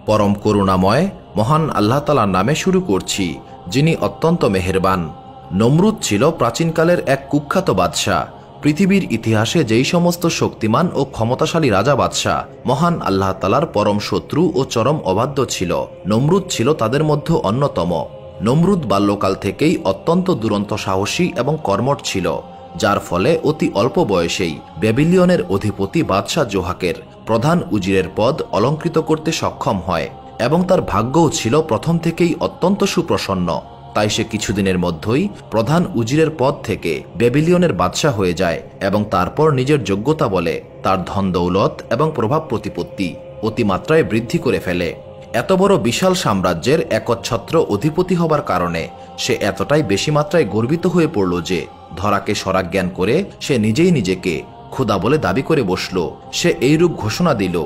পরম করুণাময় মহান আল্লাহ তাআলার নামে শুরু করছি, যিনি অত্যন্ত মেহেরবান। নমরুদ ছিল প্রাচীনকালের এক কুখ্যাত বাদশাহ। পৃথিবীর ইতিহাসে যেই সমস্ত শক্তিমান ও ক্ষমতাশালী রাজা বাদশাহ মহান আল্লাহ তাআলার পরম শত্রু ও চরম অবাধ্য ছিল, নমরুদ ছিল তাদের মধ্যে অন্যতম। নমরুদ বাল্যকাল থেকেই অত্যন্ত দুরন্ত সাহসী এবং কর্মঠ ছিল, যার ফলে অতি অল্প বয়সেই ব্যাবিলিয়নের অধিপতি বাদশাহ জোহাকের প্রধান উজিরের পদ অলঙ্কৃত করতে সক্ষম হয় এবং তার ভাগ্যও ছিল প্রথম থেকেই অত্যন্ত সুপ্রসন্ন। তাই সে কিছুদিনের মধ্যেই প্রধান উজিরের পদ থেকে ব্যাবিলিয়নের বাদশাহ হয়ে যায় এবং তারপর নিজের যোগ্যতা বলে তার ধন দৌলত এবং প্রভাব প্রতিপত্তি অতিমাত্রায় বৃদ্ধি করে ফেলে। এত বড় বিশাল সাম্রাজ্যের একচ্ছত্র অধিপতি হবার কারণে সে এতটাই বেশি মাত্রায় গর্বিত হয়ে পড়ল যে ধরাকে স্বরাজ্ঞান করে সে নিজেই নিজেকে খোদা বলে দাবি করে বসল। সে এইরূপ ঘোষণা দিল,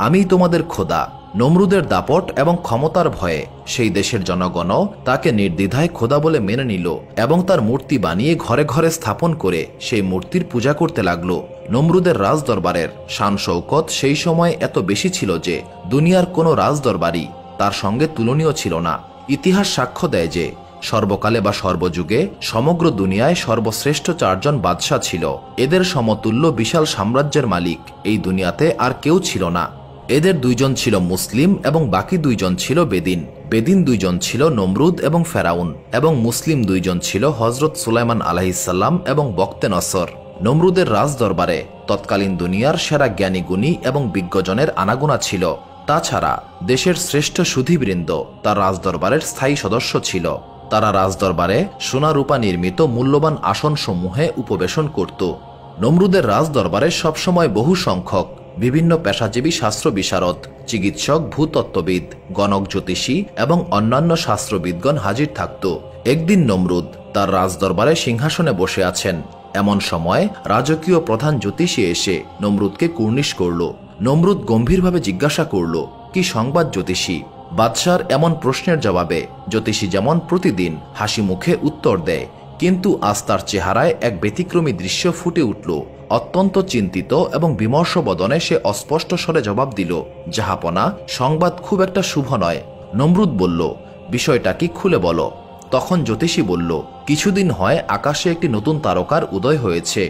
আমিই তোমাদের খোদা। নমরুদের দাপট এবং ক্ষমতার ভয়ে সেই দেশের জনগণও তাকে নির্দ্বিধায় খোদা বলে মেনে নিল এবং তার মূর্তি বানিয়ে ঘরে ঘরে স্থাপন করে সেই মূর্তির পূজা করতে লাগল। নমরুদের রাজদরবারের শান শৌকত সেই সময় এত বেশি ছিল যে দুনিয়ার কোনো রাজদরবারই তার সঙ্গে তুলনীয় ছিল না। ইতিহাস সাক্ষ্য দেয় যে সর্বকালে বা সর্বযুগে সমগ্র দুনিয়ায় সর্বশ্রেষ্ঠ চারজন বাদশাহ ছিল। এদের সমতুল্য বিশাল সাম্রাজ্যের মালিক এই দুনিয়াতে আর কেউ ছিল না। এদের দুইজন ছিল মুসলিম এবং বাকি দুইজন ছিল বেদিন। বেদিন দুইজন ছিল নমরুদ এবং ফেরাউন এবং মুসলিম দুইজন ছিল হজরত সুলাইমান আলাইহিসসালাম এবং বক্তে নসর। নমরুদের রাজদরবারে তৎকালীন দুনিয়ার সেরা জ্ঞানীগুণী এবং বিজ্ঞজনের আনাগোনা ছিল। তাছাড়া দেশের শ্রেষ্ঠ সুধীবৃন্দ তার রাজদরবারের স্থায়ী সদস্য ছিল। তারা রাজদরবারে সোনা রূপা নির্মিত মূল্যবান আসনসমূহে উপবেশন করত। নমরুদের রাজদরবারে সবসময় বহু সংখ্যক বিভিন্ন পেশাজীবী শাস্ত্র বিশারদ, চিকিৎসক, ভূতত্ত্ববিদ, গণক, জ্যোতিষী এবং অন্যান্য শাস্ত্রবিদগণ হাজির থাকত। একদিন নমরুদ তার রাজদরবারে সিংহাসনে বসে আছেন। এমন সময় রাজকীয় প্রধান জ্যোতিষী এসে নমরুদকে কুর্নিশ করল। নমরুদ গম্ভীরভাবে জিজ্ঞাসা করল, কি সংবাদ জ্যোতিষী? বাদশার এমন প্রশ্নের জবাবে জ্যোতিষী যেমন প্রতিদিন হাসি মুখে উত্তর দেয়, কিন্তু আজ তার চেহারায় এক ব্যতিক্রমী দৃশ্য ফুটে উঠল। অত্যন্ত চিন্তিত এবং বিমর্ষ বদনে সে অস্পষ্ট স্বরে জবাব দিল, জাহাপনা, সংবাদ খুব একটা শুভ নয়। নমরুদ বলল, বিষয়টা কি, খুলে বলো। তখন জ্যোতিষী বলল, কিছুদিন হয় আকাশে একটি নতুন তারকার উদয় হয়েছে।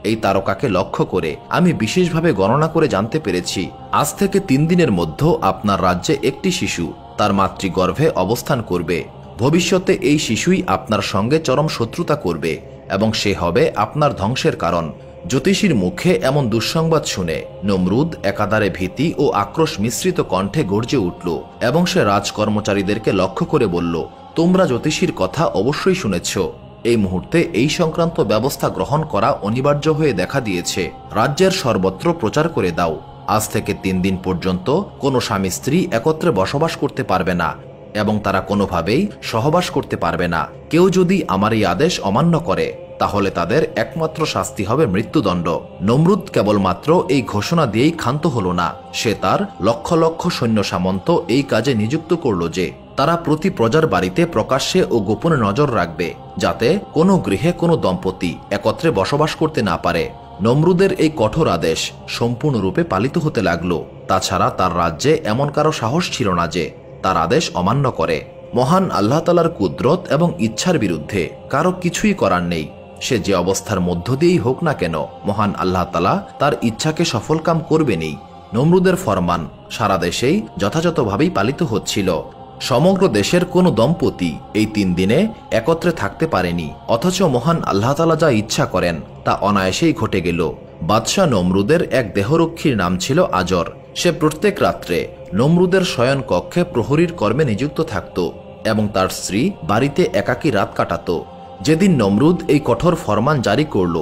এই তারকাকে লক্ষ্য করে আমি বিশেষভাবে গণনা করে জানতে পেরেছি আজ থেকে 3 দিনের মধ্যে আপনার রাজ্যে একটি শিশু তার মাতৃগর্ভে অবস্থান করবে। ভবিষ্যতে এই শিশুই আপনার সঙ্গে চরম শত্রুতা করবে এবং সে হবে আপনার ধ্বংসের কারণ। জ্যোতিষীর মুখে এমন দুঃসংবাদ শুনে নমরুদ একাধারে ভীতি ও আক্রোশ মিশ্রিত কণ্ঠে গর্জে উঠল এবং সে রাজকর্মচারীদেরকে লক্ষ্য করে বলল, তোমরা জ্যোতিষীর কথা অবশ্যই শুনেছ। এই মুহূর্তে এই সংক্রান্ত ব্যবস্থা গ্রহণ করা অনিবার্য হয়ে দেখা দিয়েছে। রাজ্যের সর্বত্র প্রচার করে দাও, আজ থেকে 3 দিন পর্যন্ত কোনো স্বামী স্ত্রী একত্রে বসবাস করতে পারবে না এবং তারা কোনোভাবেই সহবাস করতে পারবে না। কেউ যদি আমার এই আদেশ অমান্য করে তাহলে তাদের একমাত্র শাস্তি হবে মৃত্যুদণ্ড। নমরুদ কেবলমাত্র এই ঘোষণা দিয়েই ক্ষান্ত হল না, সে তার লক্ষ লক্ষ সৈন্য সামন্ত এই কাজে নিযুক্ত করল যে তারা প্রতি প্রজার বাড়িতে প্রকাশ্যে ও গোপনে নজর রাখবে, যাতে কোনো গৃহে কোনো দম্পতি একত্রে বসবাস করতে না পারে। নমরুদের এই কঠোর আদেশ সম্পূর্ণরূপে পালিত হতে লাগল। তাছাড়া তার রাজ্যে এমন কারো সাহস ছিল না যে তার আদেশ অমান্য করে। মহান আল্লাহ তাআলার কুদরত এবং ইচ্ছার বিরুদ্ধে কারো কিছুই করার নেই। সে যে অবস্থার মধ্য দিয়েই হোক না কেন, মহান আল্লাহ তাআলা তার ইচ্ছাকে সফলকাম করবেনই। নমরুদের ফরমান সারা দেশেই যথাযথভাবেই পালিত হচ্ছিল। সমগ্র দেশের কোনো দম্পতি এই 3 দিনে একত্রে থাকতে পারেনি, অথচ মহান আল্লাহ তাআলা যা ইচ্ছা করেন তা অনায়াসেই ঘটে গেল। বাদশাহ নমরুদের এক দেহরক্ষীর নাম ছিল আজর। সে প্রত্যেক রাত্রে নমরুদের শয়ন কক্ষে প্রহরীর কর্মে নিযুক্ত থাকত এবং তার স্ত্রী বাড়িতে একাকী রাত কাটাত। যেদিন নমরুদ এই কঠোর ফরমান জারি করল,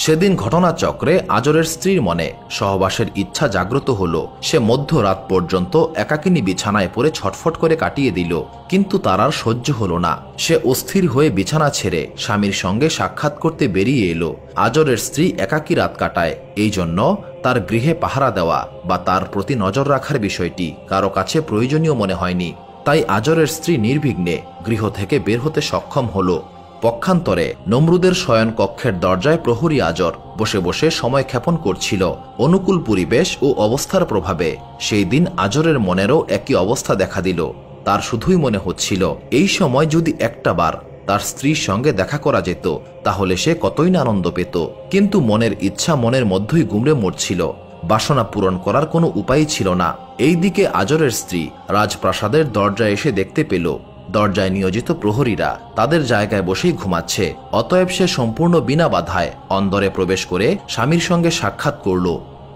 সেদিন ঘটনাচক্রে আজরের স্ত্রীর মনে সহবাসের ইচ্ছা জাগ্রত হল। সে মধ্যরাত পর্যন্ত একাকিনী বিছানায় পড়ে ছটফট করে কাটিয়ে দিল, কিন্তু তার আর সহ্য হল না। সে অস্থির হয়ে বিছানা ছেড়ে স্বামীর সঙ্গে সাক্ষাৎ করতে বেরিয়ে এলো। আজরের স্ত্রী একাকী রাত কাটায়, এই জন্য তার গৃহে পাহারা দেওয়া বা তার প্রতি নজর রাখার বিষয়টি কারো কাছে প্রয়োজনীয় মনে হয়নি। তাই আজরের স্ত্রী নির্বিঘ্নে গৃহ থেকে বের হতে সক্ষম হল। পক্ষান্তরে নমরুদের শয়ন কক্ষের দরজায় প্রহরী আজর বসে বসে সময় ক্ষেপণ করছিল। অনুকূল পরিবেশ ও অবস্থার প্রভাবে সেই দিন আজরের মনেরও একই অবস্থা দেখা দিল। তার শুধুই মনে হচ্ছিল এই সময় যদি একটা বার তার স্ত্রীর সঙ্গে দেখা করা যেত তাহলে সে কতই না আনন্দ পেত। কিন্তু মনের ইচ্ছা মনের মধ্যেই গুমড়ে মরছিল। বাসনা পূরণ করার কোনো উপায় ছিল না। এই দিকে আজরের স্ত্রী রাজপ্রাসাদের দরজায় এসে দেখতে পেল দরজায় নিয়োজিত প্রহরীরা তাদের জায়গায় বসেই ঘুমাচ্ছে। অতএব সে সম্পূর্ণ বিনা বাধায় অন্দরে প্রবেশ করে স্বামীর সঙ্গে সাক্ষাৎ করল।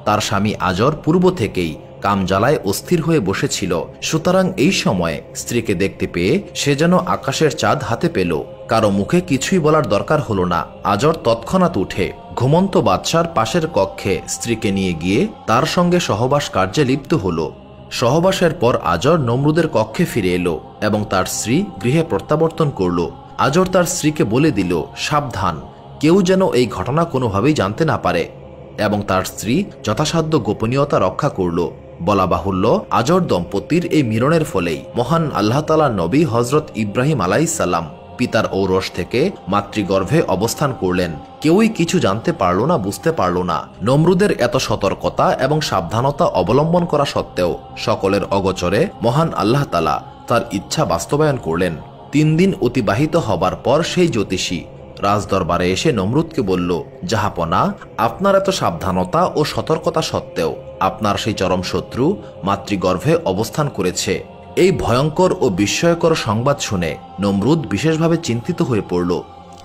তার স্বামী আজর পূর্ব থেকেই কামজ্বালায় অস্থির হয়ে বসেছিল। সুতরাং এই সময়ে স্ত্রীকে দেখতে পেয়ে সে যেন আকাশের চাঁদ হাতে পেল। কারো মুখে কিছুই বলার দরকার হলো না। আজর তৎক্ষণাৎ উঠে ঘুমন্ত বাদশার পাশের কক্ষে স্ত্রীকে নিয়ে গিয়ে তার সঙ্গে সহবাস কার্যে লিপ্ত হল। সহবাসের পর আজর নমরুদের কক্ষে ফিরে এলো এবং তার স্ত্রী গৃহে প্রত্যাবর্তন করল। আজর তার স্ত্রীকে বলে দিল, সাবধান, কেউ যেন এই ঘটনা কোনোভাবেই জানতে না পারে, এবং তার স্ত্রী যথাসাধ্য গোপনীয়তা রক্ষা করল। বলা বাহুল্য, আজর দম্পতির এই মিলনের ফলেই মহান আল্লাহ তাআলার নবী হজরত ইব্রাহিম আলাইহিসসালাম পিতার ঔরস থেকে মাতৃগর্ভে অবস্থান করলেন। কেউই কিছু জানতে পারল না, বুঝতে পারল না। নমরুদের এত সতর্কতা এবং সাবধানতা অবলম্বন করা সত্ত্বেও সকলের অগোচরে মহান আল্লাহ তাআলা তার ইচ্ছা বাস্তবায়ন করলেন। 3 দিন অতিবাহিত হবার পর সেই জ্যোতিষী রাজদরবারে এসে নমরুদকে বলল, জাহাপনা, আপনার এত সাবধানতা ও সতর্কতা সত্ত্বেও আপনার সেই চরম শত্রু মাতৃগর্ভে অবস্থান করেছে। এই ভয়ঙ্কর ও বিস্ময়কর সংবাদ শুনে নমরুদ বিশেষভাবে চিন্তিত হয়ে পড়ল।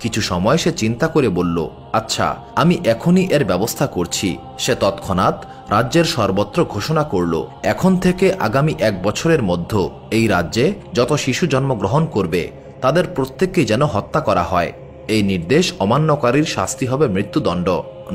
কিছু সময় সে চিন্তা করে বলল, আচ্ছা, আমি এখনই এর ব্যবস্থা করছি। সে তৎক্ষণাৎ রাজ্যের সর্বত্র ঘোষণা করল, এখন থেকে আগামী 1 বছরের মধ্যে এই রাজ্যে যত শিশু জন্মগ্রহণ করবে তাদের প্রত্যেককেই যেন হত্যা করা হয়। এই নির্দেশ অমান্যকারীর শাস্তি হবে মৃত্যুদণ্ড।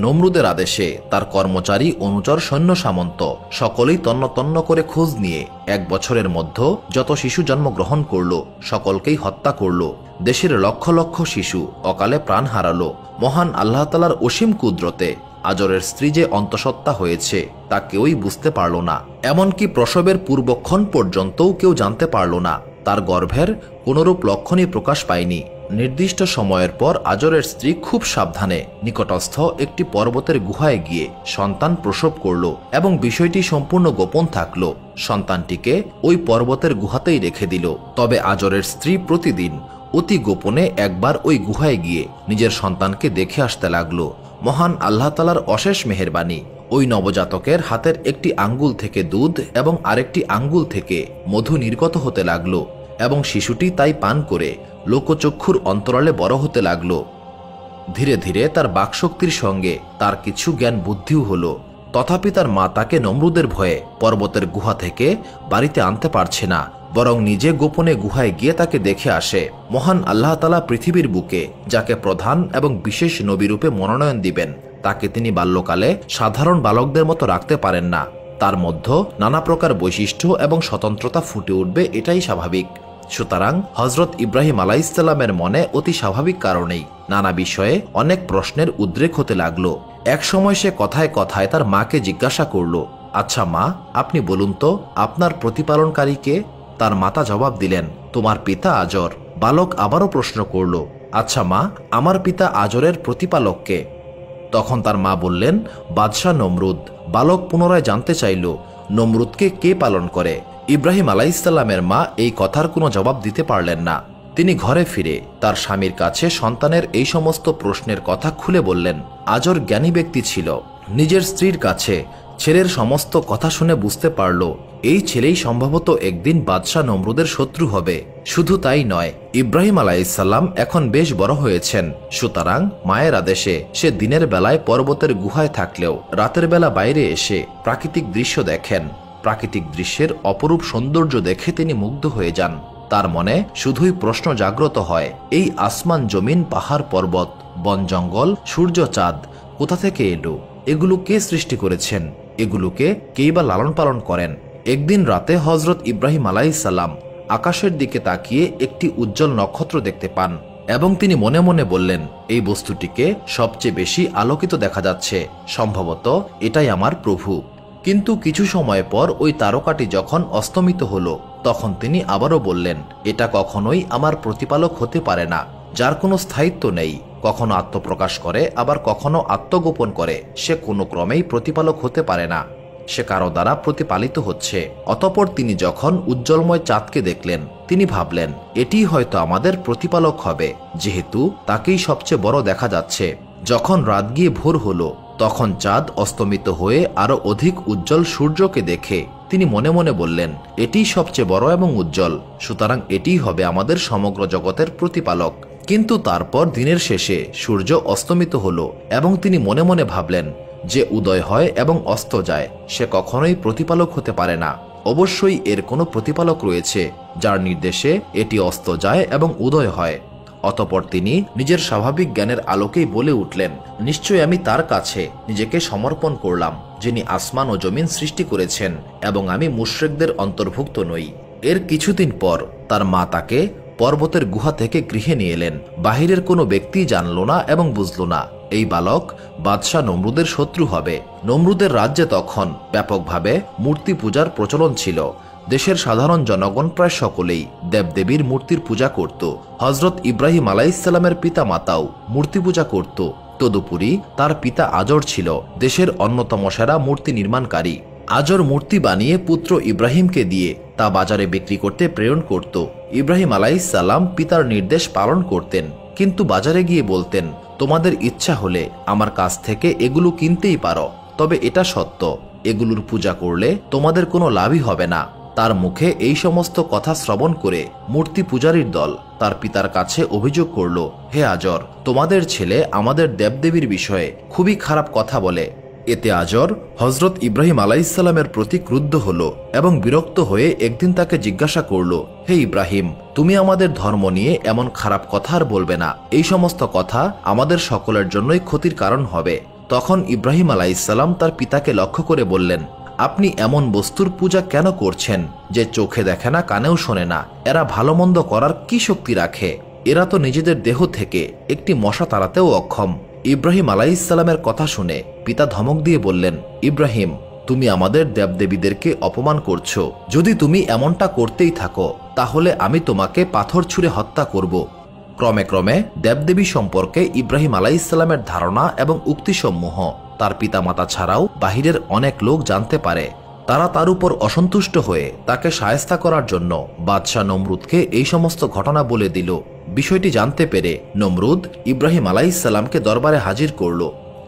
নমরুদের আদেশে তার কর্মচারী, অনুচর, সৈন্য সামন্ত সকলেই তন্ন তন্ন করে খোঁজ নিয়ে 1 বছরের মধ্যে যত শিশু জন্মগ্রহণ করল সকলকেই হত্যা করল। দেশের লক্ষ লক্ষ শিশু অকালে প্রাণ হারালো। মহান আল্লাহ তাআলার অসীম কুদরতে আজরের স্ত্রী যে অন্তঃসত্ত্বা হয়েছে তা কেউই বুঝতে পারল না। এমনকি প্রসবের পূর্বক্ষণ পর্যন্তও কেউ জানতে পারল না। তার গর্ভের কোনরূপ লক্ষণই প্রকাশ পায়নি। নির্দিষ্ট সময়ের পর আজরের স্ত্রী খুব সাবধানে নিকটস্থ একটি পর্বতের গুহায় গিয়ে সন্তান প্রসব করল এবং বিষয়টি সম্পূর্ণ গোপন থাকল। সন্তানটিকে ওই পর্বতের গুহাতেই রেখে দিল। তবে আজরের স্ত্রী প্রতিদিন অতি গোপনে একবার ওই গুহায় গিয়ে নিজের সন্তানকে দেখে আসতে লাগলো। মহান আল্লাহ তাআলার অশেষ মেহেরবানি, ওই নবজাতকের হাতের একটি আঙ্গুল থেকে দুধ এবং আরেকটি আঙ্গুল থেকে মধু নির্গত হতে লাগলো এবং শিশুটি তাই পান করে লোকচক্ষুর অন্তরালে বড় হতে লাগলো। ধীরে ধীরে তার বাকশক্তির সঙ্গে তার কিছু জ্ঞান বুদ্ধিও হলো। তথাপি তার মা তাকে নমরুদের ভয়ে পর্বতের গুহা থেকে বাড়িতে আনতে পারছে না, বরং নিজে গোপনে গুহায় গিয়ে তাকে দেখে আসে। মহান আল্লাহ তাআলা পৃথিবীর বুকে যাকে প্রধান এবং বিশেষ নবীরূপে মনোনয়ন দিবেন তাকে তিনি বাল্যকালে সাধারণ বালকদের মতো রাখতে পারেন না। তার মধ্যে নানা প্রকার বৈশিষ্ট্য এবং স্বতন্ত্রতা ফুটে উঠবে, এটাই স্বাভাবিক। সুতরাং হজরত ইব্রাহিম আলাইহিসসালামের মনে অতি স্বাভাবিক কারণেই নানা বিষয়ে অনেক প্রশ্নের উদ্রেক হতে লাগলো। এক সময় সে কথায় কথায় তার মাকে জিজ্ঞাসা করল, আচ্ছা মা, আপনি বলুন তো আপনার প্রতিপালনকারীকে? তার মাতা জবাব দিলেন, তোমার পিতা আজর। বালক আবারও প্রশ্ন করল, আচ্ছা মা, আমার পিতা আজরের প্রতিপালককে? তখন তার মা বললেন, বাদশাহ নমরুদ। বালক পুনরায় জানতে চাইল, নমরুদকে কে পালন করে? ইব্রাহিম আলাইহিসসালামের মা এই কথার কোনো জবাব দিতে পারলেন না। তিনি ঘরে ফিরে তার স্বামীর কাছে সন্তানের এই সমস্ত প্রশ্নের কথা খুলে বললেন। আজর জ্ঞানী ব্যক্তি ছিল। নিজের স্ত্রীর কাছে ছেলের সমস্ত কথা শুনে বুঝতে পারল এই ছেলেই সম্ভবত একদিন বাদশাহ নমরুদের শত্রু হবে। শুধু তাই নয়, ইব্রাহিম আলাইহিসসালাম এখন বেশ বড় হয়েছেন। সুতরাং মায়ের আদেশে সে দিনের বেলায় পর্বতের গুহায় থাকলেও রাতের বেলা বাইরে এসে প্রাকৃতিক দৃশ্য দেখেন। প্রাকৃতিক দৃশ্যের অপরূপ সৌন্দর্য দেখে তিনি মুগ্ধ হয়ে যান। তার মনে শুধুই প্রশ্ন জাগ্রত হয়, এই আসমান, জমিন, পাহাড়, পর্বত, বন, জঙ্গল, সূর্য, চাঁদ কোথা থেকে এলো? এগুলো কে সৃষ্টি করেছেন? এগুলোকে কেই বা লালন পালন করেন? একদিন রাতে হজরত ইব্রাহিম আলাইহিসসালাম আকাশের দিকে তাকিয়ে একটি উজ্জ্বল নক্ষত্র দেখতে পান এবং তিনি মনে মনে বললেন, এই বস্তুটিকে সবচেয়ে বেশি আলোকিত দেখা যাচ্ছে, সম্ভবত এটাই আমার প্রভু। কিন্তু কিছু সময় পর ওই তারকাটি যখন অস্তমিত হলো তখন তিনি আবারও বললেন, এটা কখনোই আমার প্রতিপালক হতে পারে না। যার কোনো স্থায়িত্ব নেই, কখনো আত্মপ্রকাশ করে আবার কখনো আত্মগোপন করে, সে কোনো ক্রমেই প্রতিপালক হতে পারে না, সে কারো দ্বারা প্রতিপালিত হচ্ছে। অতঃপর তিনি যখন উজ্জ্বলময় চাঁদকে দেখলেন, তিনি ভাবলেন এটিই হয়তো আমাদের প্রতিপালক হবে, যেহেতু তাকেই সবচেয়ে বড় দেখা যাচ্ছে। যখন রাত গিয়ে ভোর হলো, তখন চাঁদ অস্তমিত হয়ে আরো অধিক উজ্জ্বল সূর্যকে দেখে তিনি মনে মনে বললেন, এটিই সবচেয়ে বড় এবং উজ্জ্বল, সুতরাং এটিই হবে আমাদের সমগ্র জগতের প্রতিপালক। কিন্তু তারপর দিনের শেষে সূর্য অস্তমিত হলো এবং তিনি মনে মনে ভাবলেন, যে উদয় হয় এবং অস্ত যায় সে কখনোই প্রতিপালক হতে পারে না। অবশ্যই এর কোনো প্রতিপালক রয়েছে যার নির্দেশে এটি অস্ত যায় এবং উদয় হয়। অতঃপর তিনি নিজের স্বাভাবিক জ্ঞানের আলোকেই বলে উঠলেন, নিশ্চয় আমি তার কাছে নিজেকে সমর্পণ করলাম যিনি আসমান ও জমিন সৃষ্টি করেছেন, এবং আমি মুশরিকদের অন্তর্ভুক্ত নই। এর কিছুদিন পর তার মা তাকে পর্বতের গুহা থেকে গৃহে নিয়ে এলেন। বাহিরের কোনো ব্যক্তি জানল না এবং বুঝল না এই বালক বাদশাহ নমরুদের শত্রু হবে। নমরুদের রাজ্যে তখন ব্যাপকভাবে মূর্তি পূজার প্রচলন ছিল। দেশের সাধারণ জনগণ প্রায় সকলেই দেবদেবীর মূর্তির পূজা করত। হজরত ইব্রাহিম আলাইহিসসালামের পিতা মাতাও মূর্তি পূজা করত। তদুপরি তার পিতা আজর ছিল দেশের অন্যতম সেরা মূর্তি নির্মাণকারী। আজর মূর্তি বানিয়ে পুত্র ইব্রাহিমকে দিয়ে তা বাজারে বিক্রি করতে প্রেরণ করত। ইব্রাহিম আলাইহিসসালাম পিতার নির্দেশ পালন করতেন, কিন্তু বাজারে গিয়ে বলতেন, তোমাদের ইচ্ছা হলে আমার কাছ থেকে এগুলো কিনতেই পারো, তবে এটা সত্য, এগুলোর পূজা করলে তোমাদের কোনো লাভই হবে না। তার মুখে এই সমস্ত কথা শ্রবণ করে মূর্তি পূজারীর দল তার পিতার কাছে অভিযোগ করল, হে আজর, তোমাদের ছেলে আমাদের দেবদেবীর বিষয়ে খুবই খারাপ কথা বলে। এতে আজর হজরত ইব্রাহিম আলাইহিসসালামের প্রতি ক্রুদ্ধ হল এবং বিরক্ত হয়ে একদিন তাকে জিজ্ঞাসা করল, হে ইব্রাহিম, তুমি আমাদের ধর্ম নিয়ে এমন খারাপ কথা আর বলবে না, এই সমস্ত কথা আমাদের সকলের জন্যই ক্ষতির কারণ হবে। তখন ইব্রাহিম আলাইহিসসালাম তার পিতাকে লক্ষ্য করে বললেন, আপনি এমন বস্তুর পূজা কেন করছেন যে চোখে দেখে না, কানেও শোনে না? এরা ভালো মন্দ করার কি শক্তি রাখে? এরা তো নিজেদের দেহ থেকে একটি মশা তাড়াতেও অক্ষম। ইব্রাহিম আলাইহিসসালামের কথা শুনে পিতা ধমক দিয়ে বললেন, ইব্রাহিম, তুমি আমাদের দেবদেবীদেরকে অপমান করছো। যদি তুমি এমনটা করতেই থাকো তাহলে আমি তোমাকে পাথর ছুঁড়ে হত্যা করব। ক্রমে ক্রমে দেবদেবী সম্পর্কে ইব্রাহিম আলাইহিসসালামের ধারণা এবং উক্তিসমূহ তার পিতামাতা ছাড়াও বাহিরের অনেক লোক জানতে পারে। তারা তার উপর অসন্তুষ্ট হয়ে তাকে শায়েস্তা করার জন্য বাদশাহ নমরুদকে এই সমস্ত ঘটনা বলে দিল। বিষয়টি জানতে পেরে নমরুদ ইব্রাহিম আলাইহিসসালামকে দরবারে হাজির করল।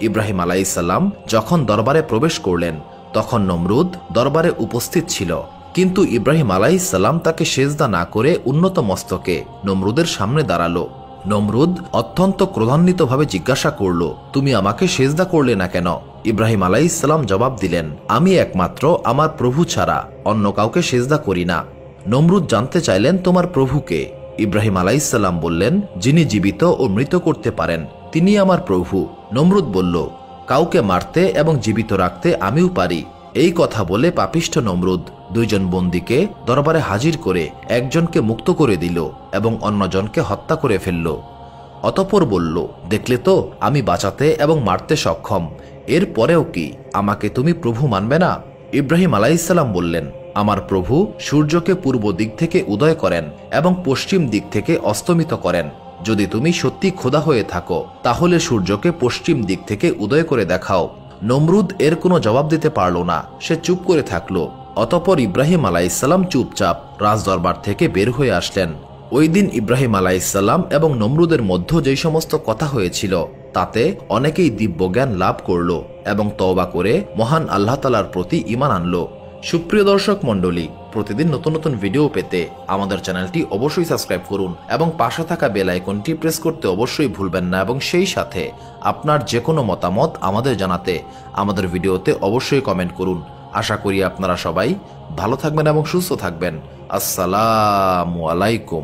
ইব্রাহিম আলাইহিসসালাম যখন দরবারে প্রবেশ করলেন তখন নমরুদ দরবারে উপস্থিত ছিল, কিন্তু ইব্রাহিম আলাইহিসসালাম তাকে সেজদা না করে উন্নত মস্তকে নমরুদের সামনে দাঁড়ালো। নমরুদ অত্যন্ত ক্রোধান্বিতভাবে জিজ্ঞাসা করল, তুমি আমাকে সেজদা করলে না কেন? ইব্রাহিম আলাইহিসসালাম জবাব দিলেন, আমি একমাত্র আমার প্রভু ছাড়া অন্য কাউকে সেজদা করি না। নমরুদ জানতে চাইলেন, তোমার প্রভুকে? ইব্রাহিম আলাইহিসসালাম বললেন, যিনি জীবিত ও মৃত করতে পারেন তিনি আমার প্রভু। নমরুদ বলল, কাউকে মারতে এবং জীবিত রাখতে আমিও পারি। এই কথা বলে পাপিষ্ঠ নমরুদ দুইজন বন্দীকে দরবারে হাজির করে একজনকে মুক্ত করে দিল এবং অন্যজনকে হত্যা করে ফেলল। অতঃপর বলল, দেখলে তো আমি বাঁচাতে এবং মারতে সক্ষম, এর পরেও কি আমাকে তুমি প্রভু মানবে না? ইব্রাহিম আলাইহিসসালাম বললেন, আমার প্রভু সূর্যকে পূর্ব দিক থেকে উদয় করেন এবং পশ্চিম দিক থেকে অস্তমিত করেন। যদি তুমি সত্যি খোদা হয়ে থাকো তাহলে সূর্যকে পশ্চিম দিক থেকে উদয় করে দেখাও। নমরুদ এর কোনো জবাব দিতে পারল না, সে চুপ করে থাকলো। অতঃপর ইব্রাহিম আলাইহিসসালাম চুপচাপ রাজদরবার থেকে বের হয়ে আসলেন। ওই দিন ইব্রাহিম আলাইহিসসালাম এবং নমরুদের মধ্যে যেই সমস্ত কথা হয়েছিল তাতে অনেকেই দিব্যজ্ঞান লাভ করল এবং তওবা করে মহান আল্লাহ তাআলার প্রতি ঈমান আনল। সুপ্রিয় দর্শক মণ্ডলী, প্রতিদিন নতুন নতুন ভিডিও পেতে আমাদের চ্যানেলটি অবশ্যই সাবস্ক্রাইব করুন এবং পাশে থাকা বেল আইকনটি প্রেস করতে অবশ্যই ভুলবেন না, এবং সেই সাথে আপনার যে কোনো মতামত আমাদের জানাতে আমাদের ভিডিওতে অবশ্যই কমেন্ট করুন। আশা করি আপনারা সবাই ভালো থাকবেন এবং সুস্থ থাকবেন। আসসালামু আলাইকুম।